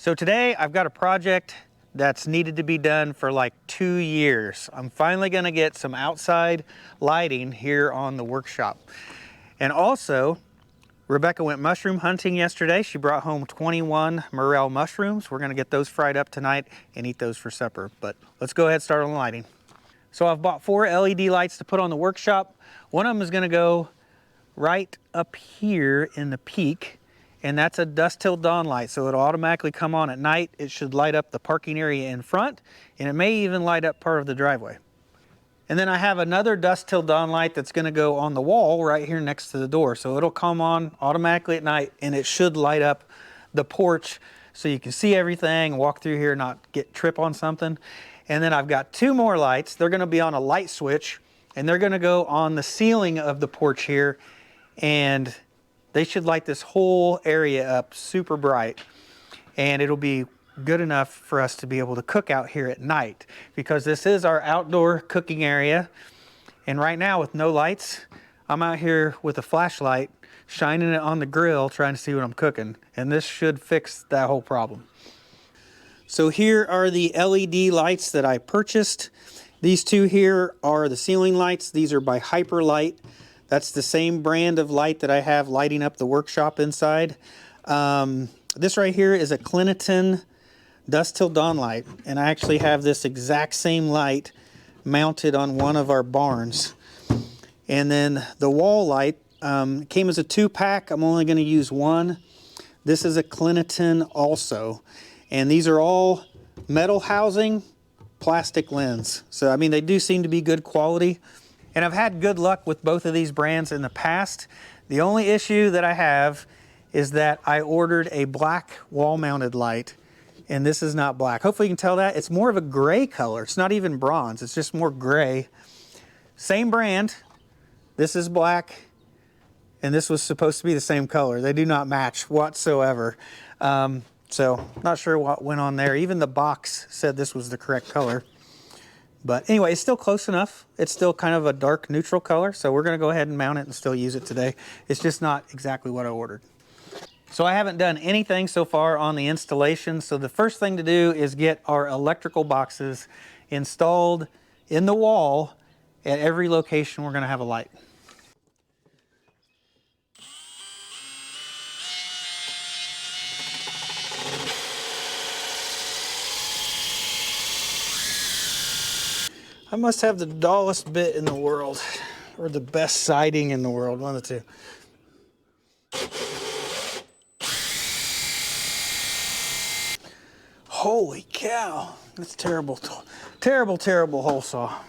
So today I've got a project that's needed to be done for like 2 years. I'm finally gonna get some outside lighting here on the workshop. And also, Rebecca went mushroom hunting yesterday. She brought home 21 morel mushrooms. We're gonna get those fried up tonight and eat those for supper. But let's go ahead and start on the lighting. So I've bought 4 LED lights to put on the workshop. One of them is gonna go right up here in the peak, and that's a dusk till dawn light, so it'll automatically come on at night. It should light up the parking area in front, and it may even light up part of the driveway. And then I have another dusk till dawn light that's gonna go on the wall right here next to the door, so it'll come on automatically at night, and it should light up the porch so you can see everything, walk through here, not trip on something. And then I've got 2 more lights. They're gonna be on a light switch, and they're gonna go on the ceiling of the porch here, and they should light this whole area up super bright, and it'll be good enough for us to be able to cook out here at night, because this is our outdoor cooking area. And right now with no lights, I'm out here with a flashlight shining it on the grill trying to see what I'm cooking, and this should fix that whole problem. So here are the LED lights that I purchased. These 2 here are the ceiling lights. These are by Hyperlight. That's the same brand of light that I have lighting up the workshop inside. This right here is a Clinton dusk till dawn light, and I actually have this exact same light mounted on one of our barns. And then the wall light came as a 2-pack. I'm only going to use one. This is a Clinton also, and these are all metal housing, plastic lens. So I mean, they do seem to be good quality. And I've had good luck with both of these brands in the past. The only issue that I have is that I ordered a black wall-mounted light, and this is not black. Hopefully you can tell that. It's more of a gray color. It's not even bronze. It's just more gray. Same brand. This is black, and this was supposed to be the same color. They do not match whatsoever. So not sure what went on there. Even the box said this was the correct color. But anyway, it's still close enough. It's still kind of a dark neutral color, so we're gonna go ahead and mount it and still use it today. It's just not exactly what I ordered. So I haven't done anything so far on the installation, so the first thing to do is get our electrical boxes installed in the wall at every location we're gonna have a light. I must have the dullest bit in the world, or the best siding in the world, one of the two. Holy cow, that's terrible, terrible, terrible hole saw.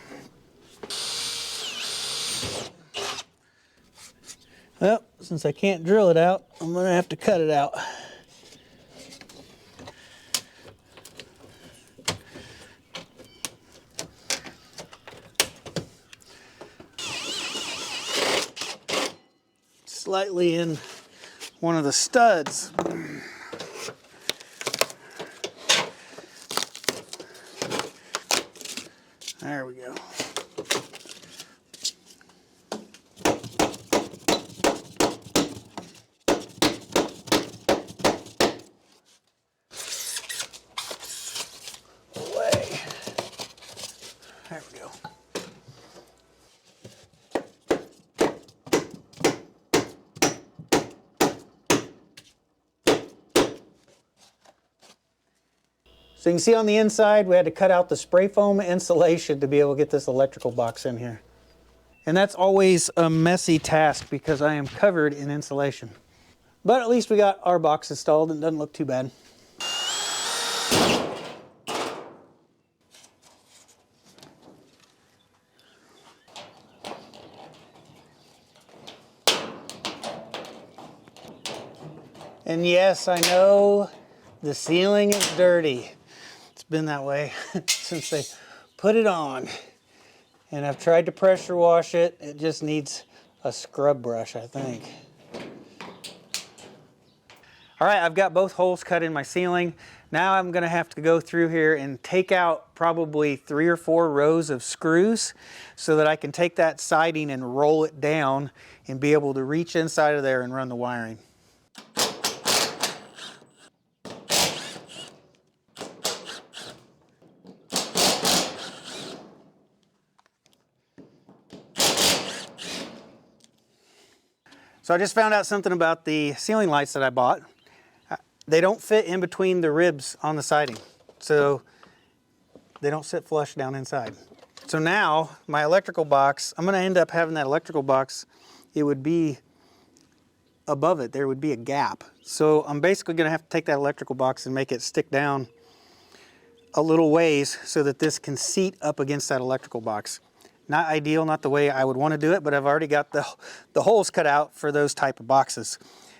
Well, since I can't drill it out, I'm gonna have to cut it out. Slightly in one of the studs. There we go. Away. There we go. So you can see on the inside, we had to cut out the spray foam insulation to be able to get this electrical box in here. And that's always a messy task because I am covered in insulation. But at least we got our box installed and it doesn't look too bad. And yes, I know the ceiling is dirty. It's been that way since they put it on. And I've tried to pressure wash it. It just needs a scrub brush, I think. All right, I've got both holes cut in my ceiling. Now I'm gonna have to go through here and take out probably 3 or 4 rows of screws so that I can take that siding and roll it down and be able to reach inside of there and run the wiring. So I just found out something about the ceiling lights that I bought. They don't fit in between the ribs on the siding. So they don't sit flush down inside. So now my electrical box, I'm gonna end up having that electrical box, it would be above it, there would be a gap. So I'm basically gonna have to take that electrical box and make it stick down a little ways so that this can seat up against that electrical box. Not ideal, not the way I would want to do it, but I've already got the holes cut out for those type of boxes.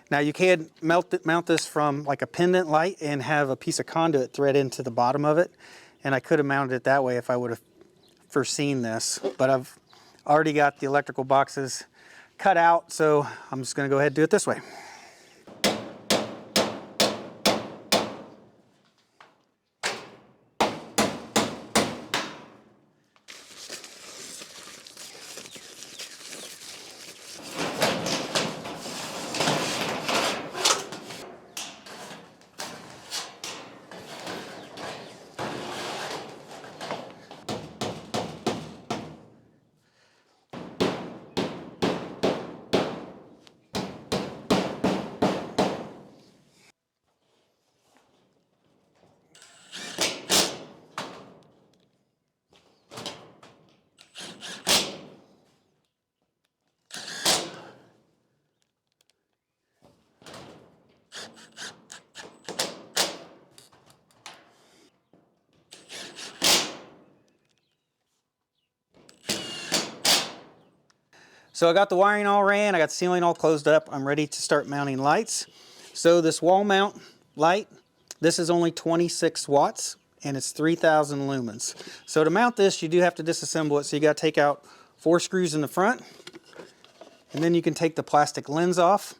Now you can mount this from like a pendant light and have a piece of conduit thread into the bottom of it. And I could have mounted it that way if I would have foreseen this, but I've already got the electrical boxes cut out, so I'm just gonna go ahead and do it this way. So I got the wiring all ran, I got the ceiling all closed up, I'm ready to start mounting lights. So this wall mount light, this is only 26 watts and it's 3,000 lumens. So to mount this, you do have to disassemble it. So you got to take out 4 screws in the front, and then you can take the plastic lens off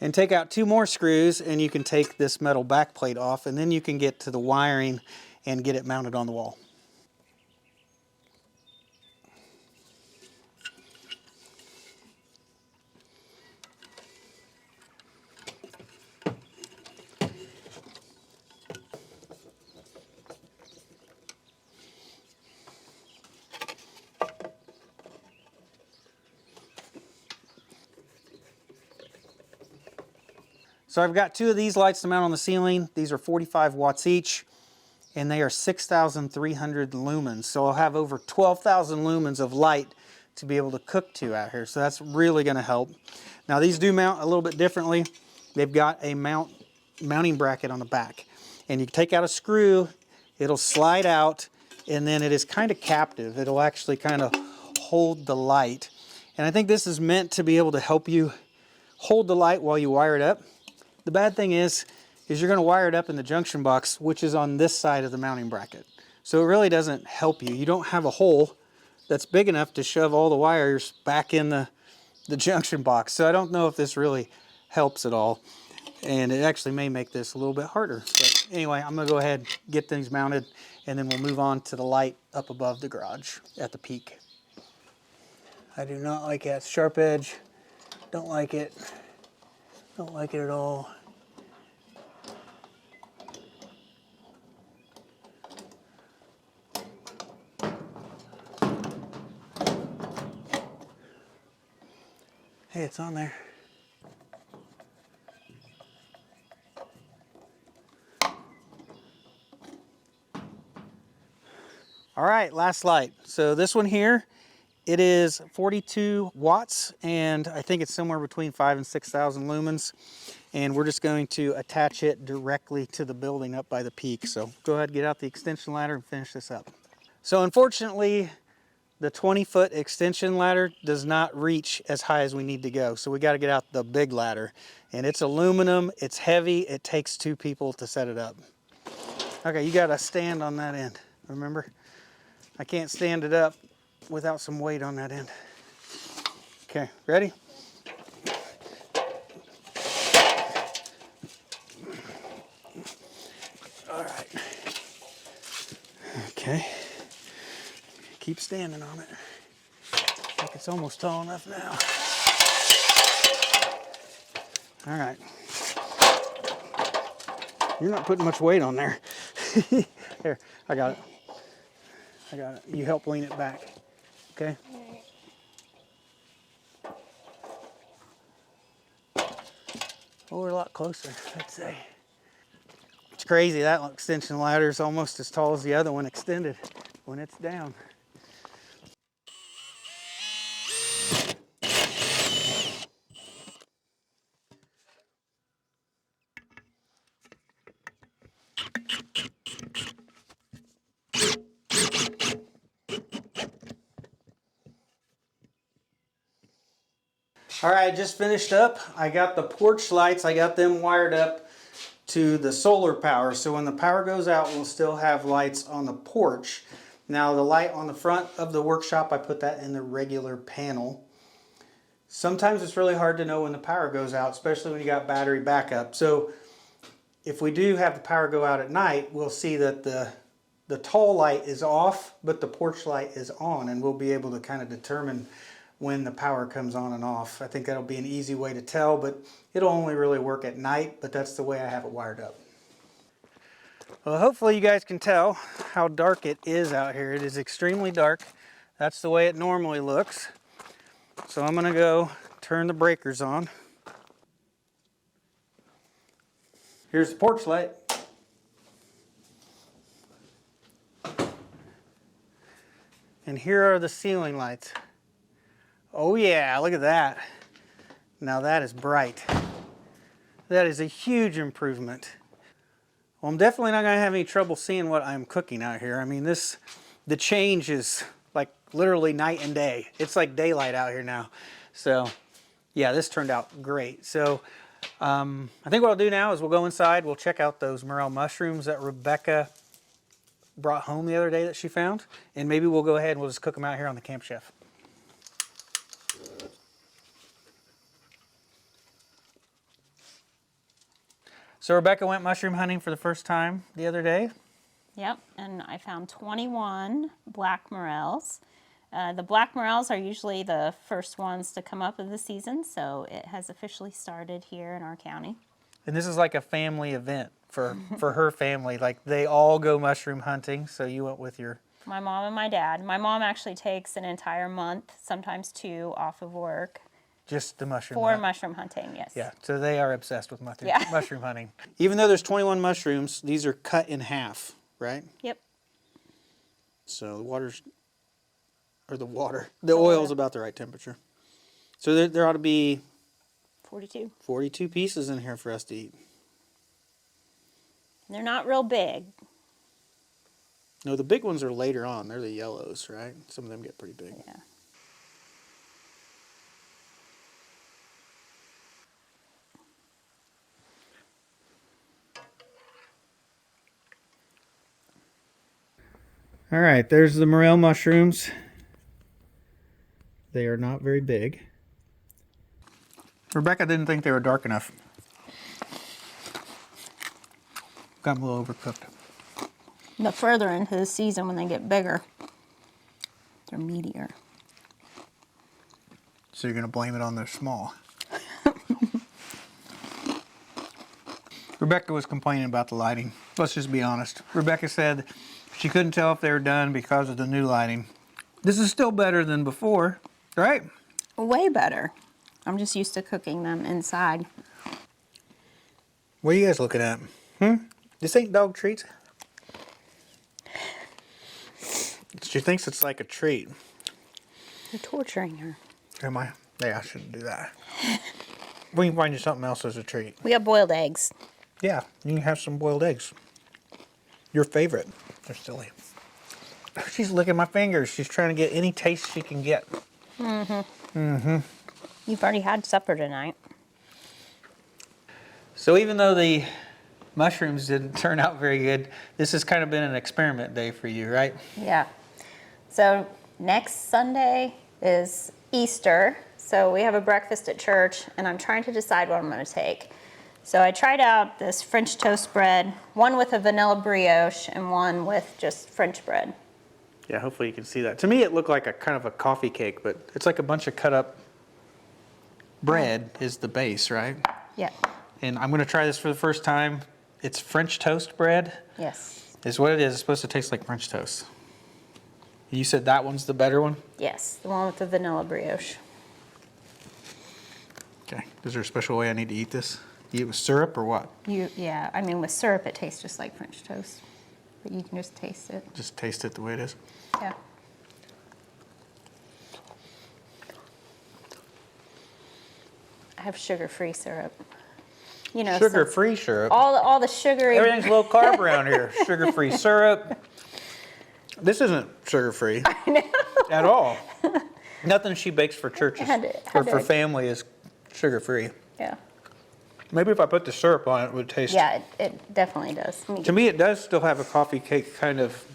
and take out 2 more screws, and you can take this metal back plate off, and then you can get to the wiring and get it mounted on the wall. So I've got 2 of these lights to mount on the ceiling. These are 45 watts each, and they are 6,300 lumens. So I'll have over 12,000 lumens of light to be able to cook to out here. So that's really gonna help. Now these do mount a little bit differently. They've got a mounting bracket on the back. And you take out a screw, it'll slide out, and then it is kind of captive. It'll actually kind of hold the light. And I think this is meant to be able to help you hold the light while you wire it up. The bad thing is you're going to wire it up in the junction box, which is on this side of the mounting bracket. So it really doesn't help you. You don't have a hole that's big enough to shove all the wires back in the junction box. So I don't know if this really helps at all. And it actually may make this a little bit harder. But anyway, I'm going to go ahead and get things mounted, and then we'll move on to the light up above the garage at the peak. I do not like that sharp edge. Don't like it. Don't like it at all. Hey, it's on there. All right, last light. So this one here, it is 42 watts, and I think it's somewhere between 5,000 and 6,000 lumens. And we're just going to attach it directly to the building up by the peak. So go ahead, get out the extension ladder and finish this up. So unfortunately, the 20-foot extension ladder does not reach as high as we need to go. So we got to get out the big ladder. And it's aluminum, it's heavy, it takes 2 people to set it up. Okay, you got to stand on that end, remember? I can't stand it up without some weight on that end. Okay, ready? All right. Okay. Keep standing on it. I think it's almost tall enough now. All right. You're not putting much weight on there. Here, I got it. I got it. You help lean it back. Okay? Oh, we're a lot closer, I'd say. It's crazy, that extension ladder is almost as tall as the other one extended when it's down. All right, I just finished up. I got the porch lights, I got them wired up to the solar power. So when the power goes out, we'll still have lights on the porch. Now the light on the front of the workshop, I put that in the regular panel. Sometimes it's really hard to know when the power goes out, especially when you got battery backup. So if we do have the power go out at night, we'll see that the tall light is off, but the porch light is on, and we'll be able to kind of determine when the power comes on and off. I think that'll be an easy way to tell, but it'll only really work at night, but that's the way I have it wired up. Well, hopefully you guys can tell how dark it is out here. It is extremely dark. That's the way it normally looks. So I'm gonna go turn the breakers on. Here's the porch light. And here are the ceiling lights. Oh yeah, look at that. Now that is bright. That is a huge improvement. Well, I'm definitely not gonna have any trouble seeing what I'm cooking out here. I mean, the change is like literally night and day. It's like daylight out here now. So yeah, this turned out great. So I think what I'll do now is we'll go inside, we'll check out those morel mushrooms that Rebecca brought home the other day that she found, and maybe we'll go ahead and we'll just cook them out here on the Camp Chef. So Rebecca went mushroom hunting for the first time the other day. Yep, and I found 21 black morels. The black morels are usually the first ones to come up of the season, so it has officially started here in our county. And this is like a family event for her family. Like they all go mushroom hunting, so you went with your... My mom and my dad. My mom actually takes an entire month, sometimes 2, off of work. Just the mushroom For hunt. mushroom hunting, yes. Yeah, so they are obsessed with Yeah. mushroom hunting. Even though there's 21 mushrooms, these are cut in half, right? Yep. So the oil's about the right temperature. So there ought to be 42 pieces in here for us to eat. They're not real big. No, the big ones are later on. They're the yellows, right? Some of them get pretty big. Yeah. All right, there's the morel mushrooms. They are not very big. Rebecca didn't think they were dark enough. Got them a little overcooked. The further into the season when they get bigger, they're meatier. So you're going to blame it on they're small. Rebecca was complaining about the lighting. Let's just be honest. Rebecca said she couldn't tell if they were done because of the new lighting. This is still better than before, right? Way better. I'm just used to cooking them inside. What are you guys looking at? This ain't dog treats. She thinks it's like a treat. You're torturing her. Am I? Yeah, I shouldn't do that. We can find you something else as a treat. We have boiled eggs. Yeah, you can have some boiled eggs. Your favorite. They're silly. She's licking my fingers. She's trying to get any taste she can get. You've already had supper tonight. So even though the mushrooms didn't turn out very good, this has kind of been an experiment day for you, right? Yeah. So next Sunday is Easter. So we have a breakfast at church, and I'm trying to decide what I'm going to take. So I tried out this French toast bread, one with a vanilla brioche and one with just French bread. Yeah, hopefully you can see that. To me, it looked like a kind of a coffee cake, but it's like a bunch of cut up bread is the base, right? Yeah. And I'm going to try this for the first time. It's French toast bread. Yes. Is what it is. It's supposed to taste like French toast. You said that one's the better one? Yes, the one with the vanilla brioche. Okay. Is there a special way I need to eat this? You eat with syrup or what? Yeah, I mean with syrup it tastes just like French toast, but you can just taste it. Just taste it the way it is. Yeah. I have sugar-free syrup. You know, Sugar-free syrup. All the sugary. Everything's low carb around here. Sugar-free syrup. This isn't sugar-free. I know. At all. Nothing she bakes for churches or for family is sugar-free. Yeah. Maybe if I put the syrup on it, it would taste. Yeah, it definitely does. To me, it does still have a coffee cake kind of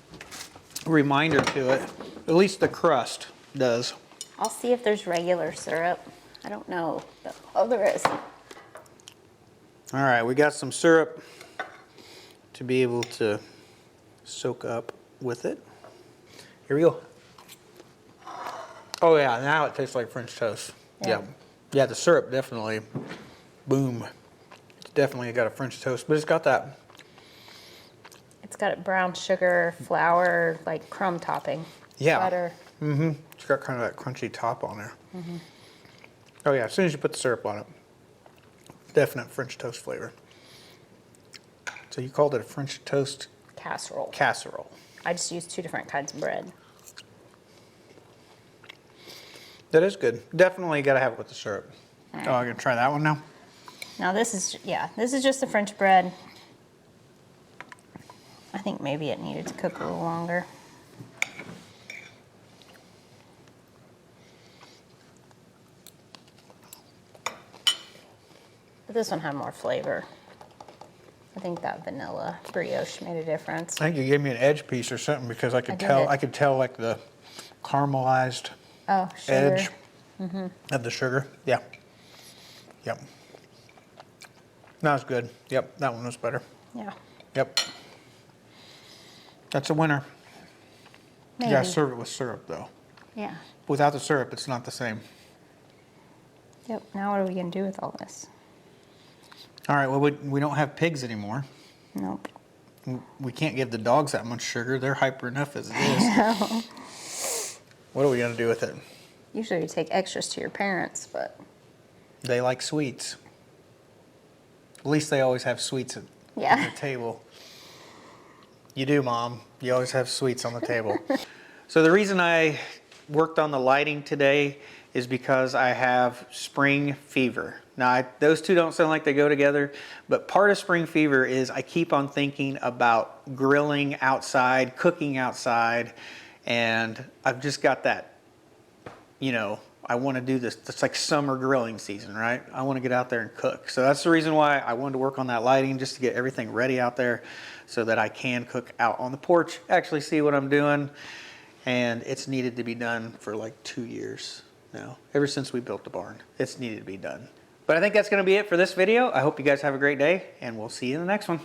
reminder to it. At least the crust does. I'll see if there's regular syrup. I don't know. Oh, there is. All right, we got some syrup to be able to soak up with it. Here we go. Oh yeah, now it tastes like French toast. Yeah. Yeah, the syrup definitely, boom. It's definitely got a French toast, but it's got that. It's got brown sugar, flour, like crumb topping. Yeah. Butter. Mm-hmm. It's got kind of that crunchy top on there. Mm-hmm. Oh yeah, as soon as you put the syrup on it, definite French toast flavor. So you called it a French toast Casserole. casserole. I just used 2 different kinds of bread. That is good. Definitely got to have it with the syrup. All Oh, right. I'm going to try that one now. Now this is just the French bread. I think maybe it needed to cook a little longer. But this one had more flavor. I think that vanilla brioche made a difference. I think you gave me an edge piece or something because I could did. I could tell like the caramelized Oh, sugar. edge of the sugar. Yeah. Yep. That was good. Yep, that one was better. Yeah. Yep. That's a winner. Maybe. You gotta serve it with syrup though. Yeah. Without the syrup, it's not the same. Yep. Now what are we gonna do with all this? All right, well, we don't have pigs anymore. Nope. We can't give the dogs that much sugar. They're hyper enough as it is. What are we gonna do with it? Usually you take extras to your parents, but They like sweets. At least they always have sweets at yeah. the table. You do, Mom. You always have sweets on the table. So the reason I worked on the lighting today is because I have spring fever. Now, those two don't sound like they go together, but part of spring fever is I keep on thinking about grilling outside, cooking outside, and I've just got that, you know, I want to do this. It's like summer grilling season, right? I want to get out there and cook. So that's the reason why I wanted to work on that lighting, just to get everything ready out there so that I can cook out on the porch, actually see what I'm doing. And it's needed to be done for like 2 years now. Ever since we built the barn, it's needed to be done. But I think that's going to be it for this video. I hope you guys have a great day, and we'll see you in the next one.